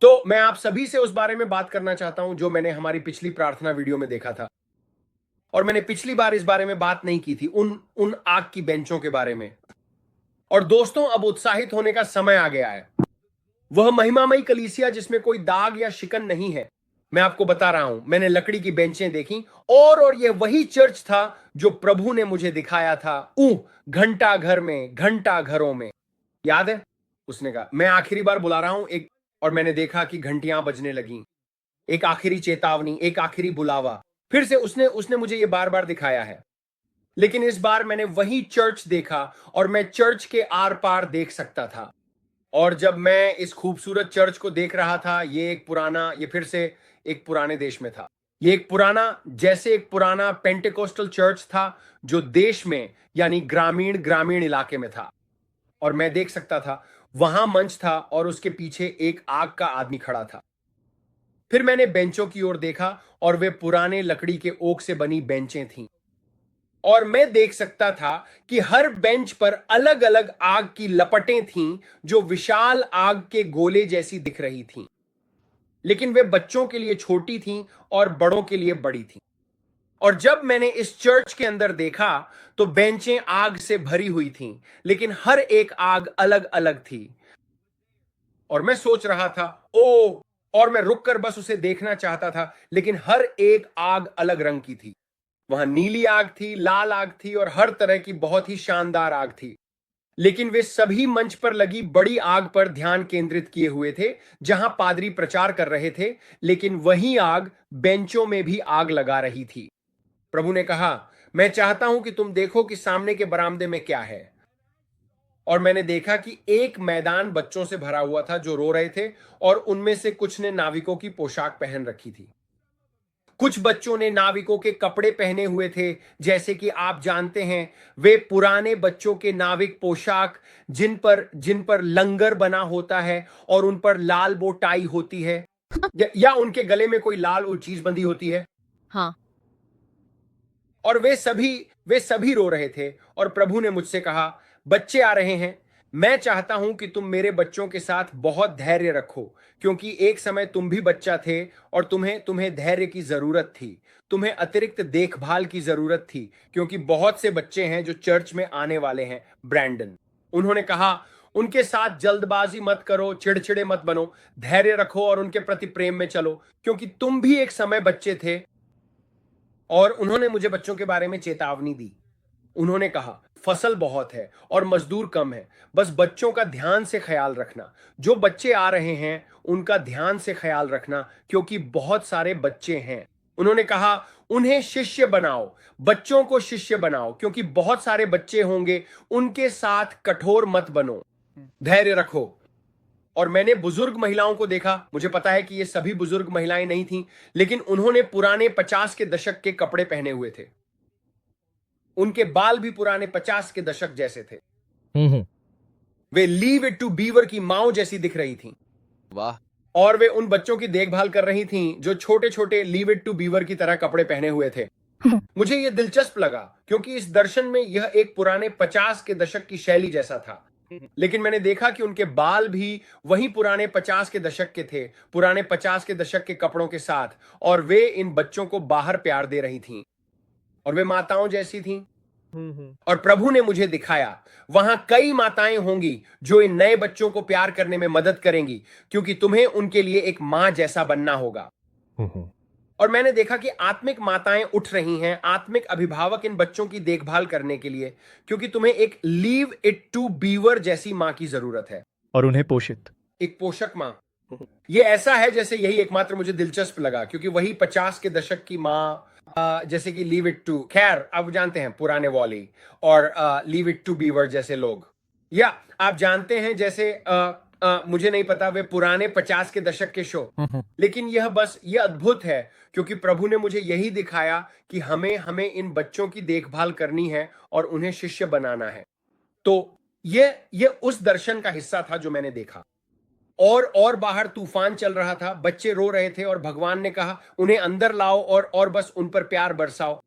तो मैं आप सभी से उस बारे में बात करना चाहता हूं जो मैंने हमारी पिछली प्रार्थना वीडियो में देखा था। और मैंने पिछली बार इस बारे में बात नहीं की थी, उन उन आग की बेंचों के बारे में। और दोस्तों, अब उत्साहित होने का समय आ गया है। वह महिमामयी कलीसिया जिसमें कोई दाग या शिकन नहीं है। मैं आपको बता रहा हूं, मैंने लकड़ी की बेंचें देखी और यह वही चर्च था जो प्रभु ने मुझे दिखाया था। घंटा घर में, घंटा घरों में, याद है? उसने कहा, मैं आखिरी बार बुला रहा हूं एक। और मैंने देखा कि घंटियां बजने लगी। एक आखिरी चेतावनी, एक आखिरी बुलावा। फिर से उसने उसने मुझे यह बार बार दिखाया है। लेकिन इस बार मैंने वही चर्च देखा और मैं चर्च के आर पार देख सकता था। और जब मैं इस खूबसूरत चर्च को देख रहा था, ये फिर से एक पुराने देश में था। ये एक पुराना पेंटेकोस्टल चर्च था जो देश में, यानी ग्रामीण ग्रामीण इलाके में था। और मैं देख सकता था, वहां मंच था और उसके पीछे एक आग का आदमी खड़ा था। फिर मैंने बेंचों की ओर देखा और वे पुराने लकड़ी के ओक से बनी बेंचें थीं। और मैं देख सकता था कि हर बेंच पर अलग अलग आग की लपटें थीं जो विशाल आग के गोले जैसी दिख रही थीं। लेकिन वे बच्चों के लिए छोटी थीं और बड़ों के लिए बड़ी थीं। और जब मैंने इस चर्च के अंदर देखा तो बेंचें आग से भरी हुई थीं, लेकिन हर एक आग अलग अलग थी। और मैं सोच रहा था, ओ, और मैं रुककर बस उसे देखना चाहता था, लेकिन हर एक आग अलग रंग की थी। वहां नीली आग थी, लाल आग थी और हर तरह की बहुत ही शानदार आग थी। लेकिन वे सभी मंच पर लगी बड़ी आग पर ध्यान केंद्रित किए हुए थे, जहां पादरी प्रचार कर रहे थे। लेकिन वही आग बेंचों में भी आग लगा रही थी। प्रभु ने कहा, मैं चाहता हूं कि तुम देखो कि सामने के बरामदे में क्या है। और मैंने देखा कि एक मैदान बच्चों से भरा हुआ था जो रो रहे थे, और उनमें से कुछ ने नाविकों की पोशाक पहन रखी थी। कुछ बच्चों ने नाविकों के कपड़े पहने हुए थे, जैसे कि आप जानते हैं, वे पुराने बच्चों के नाविक पोशाक, जिन पर लंगर बना होता है और उन पर लाल बो टाई होती है, या उनके गले में कोई लाल चीज बंधी होती है। हाँ। और वे सभी रो रहे थे। और प्रभु ने मुझसे कहा, बच्चे आ रहे हैं। मैं चाहता हूं कि तुम मेरे बच्चों के साथ बहुत धैर्य रखो, क्योंकि एक समय तुम भी बच्चा थे और तुम्हें तुम्हें धैर्य की जरूरत थी। तुम्हें अतिरिक्त देखभाल की जरूरत थी, क्योंकि बहुत से बच्चे हैं जो चर्च में आने वाले हैं। ब्रैंडन, उन्होंने कहा, उनके साथ जल्दबाजी मत करो, चिड़चिड़े मत बनो, धैर्य रखो और उनके प्रति प्रेम में चलो, क्योंकि तुम भी एक समय बच्चे थे। और उन्होंने मुझे बच्चों के बारे में चेतावनी दी। उन्होंने कहा, फसल बहुत है और मजदूर कम है, बस बच्चों का ध्यान से ख्याल रखना। जो बच्चे आ रहे हैं उनका ध्यान से ख्याल रखना, क्योंकि बहुत सारे बच्चे हैं। उन्होंने कहा, उन्हें शिष्य बनाओ, बच्चों को शिष्य बनाओ, क्योंकि बहुत सारे बच्चे होंगे। उनके साथ कठोर मत बनो, धैर्य रखो। और मैंने बुजुर्ग महिलाओं को देखा। मुझे पता है कि ये सभी बुजुर्ग महिलाएं नहीं थीं, लेकिन उन्होंने पुराने 50 के दशक के कपड़े पहने हुए थे। उनके बाल भी पुराने 50 के दशक जैसे थे। वे लीव इट टू बीवर की माओ जैसी दिख रही थीं। वाह। और वे उन बच्चों की देखभाल कर रही थीं जो छोटे छोटे लीव इट टू बीवर की तरह कपड़े पहने हुए थे। मुझे यह दिलचस्प लगा, क्योंकि इस दर्शन में यह एक पुराने 50 के दशक की शैली जैसा था। लेकिन मैंने देखा कि उनके बाल भी वही पुराने 50 के दशक के थे, पुराने 50 के दशक के कपड़ों के साथ। और वे इन बच्चों को बाहर प्यार दे रही थीं, और वे माताओं जैसी थीं। और प्रभु ने मुझे दिखाया, वहां कई माताएं होंगी जो इन नए बच्चों को प्यार करने में मदद करेंगी, क्योंकि तुम्हें उनके लिए एक मां जैसा बनना होगा। और मैंने देखा कि आत्मिक माताएं उठ रही हैं, आत्मिक अभिभावक इन बच्चों की देखभाल करने के लिए, क्योंकि तुम्हें एक लीव इट टू बीवर जैसी मां की जरूरत है, और उन्हें पोषित, एक पोषक मां। ये ऐसा है जैसे, यही एकमात्र मुझे दिलचस्प लगा, क्योंकि वही 50 के दशक की मां, जैसे कि लीव इट टू, खैर आप जानते हैं पुराने वॉली और लीव इट टू बीवर जैसे लोग, या आप जानते हैं जैसे मुझे नहीं पता, वे पुराने 50 के दशक के शो। लेकिन यह अद्भुत है, क्योंकि प्रभु ने मुझे यही दिखाया कि हमें हमें इन बच्चों की देखभाल करनी है और उन्हें शिष्य बनाना है। तो यह उस दर्शन का हिस्सा था जो मैंने देखा। और बाहर तूफान चल रहा था, बच्चे रो रहे थे और भगवान ने कहा, उन्हें अंदर लाओ और बस उन पर प्यार बरसाओ।